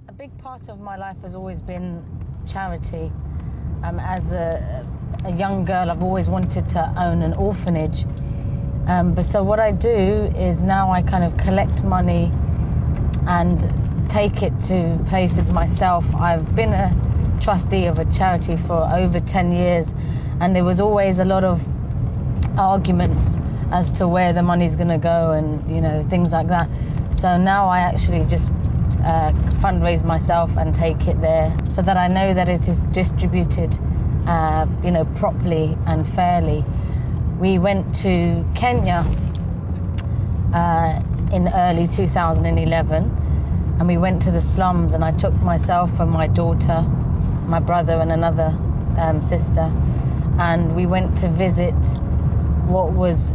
A big part of my life has always been charity. As a young girl, I've always wanted to own an orphanage. But so what I do is now I kind of collect money and take it to places myself. I've been a trustee of a charity for over 10 years, and there was always a lot of arguments as to where the money's going to go and, you know, things like that. So now I actually just fundraise myself and take it there so that I know that it is distributed, you know, properly and fairly. We went to Kenya in early 2011, and we went to the slums, and I took myself and my daughter, my brother and another sister, and we went to visit what was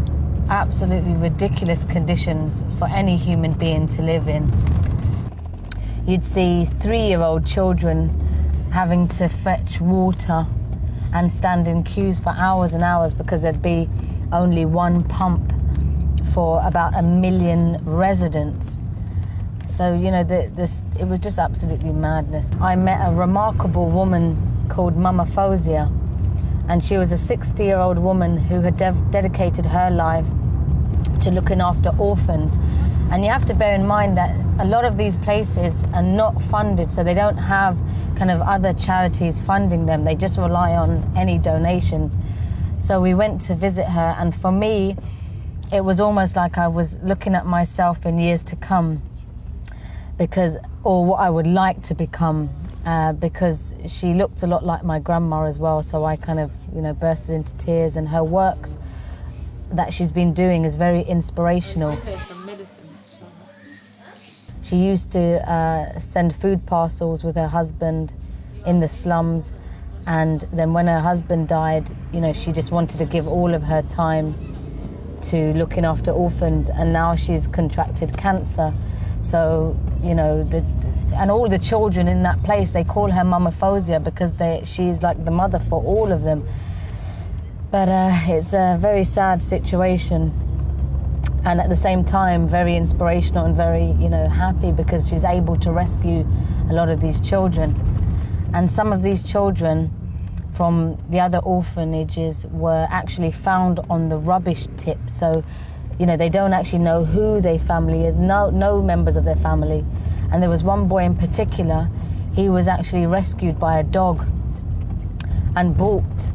absolutely ridiculous conditions for any human being to live in. You'd see 3-year-old children having to fetch water and stand in queues for hours and hours because there'd be only one pump for about 1 million residents. So, you know, it was just absolutely madness. I met a remarkable woman called Mama Fozia, and she was a 60-year-old woman who had dedicated her life to looking after orphans. And you have to bear in mind that a lot of these places are not funded, so they don't have kind of other charities funding them. They just rely on any donations. So we went to visit her, and for me, it was almost like I was looking at myself in years to come, or what I would like to become, because she looked a lot like my grandma as well. So I kind of, you know, bursted into tears, and her works that she's been doing is very inspirational. She used to send food parcels with her husband in the slums, and then when her husband died, you know, she just wanted to give all of her time to looking after orphans, and now she's contracted cancer. So, you know, and all the children in that place, they call her Mama Fozia because she's like the mother for all of them. But it's a very sad situation, and at the same time very inspirational and very, you know, happy because she's able to rescue a lot of these children. And some of these children from the other orphanages were actually found on the rubbish tip. So, you know, they don't actually know who their family is, no members of their family. And there was one boy in particular, he was actually rescued by a dog and brought,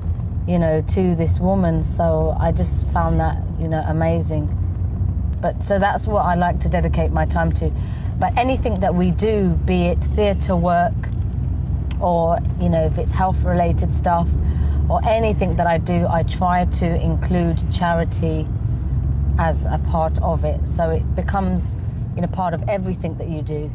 you know, to this woman. So I just found that, you know, amazing. But so that's what I like to dedicate my time to. But anything that we do, be it theatre work, or, you know, if it's health related stuff, or anything that I do, I try to include charity as a part of it. So it becomes, you know, part of everything that you do.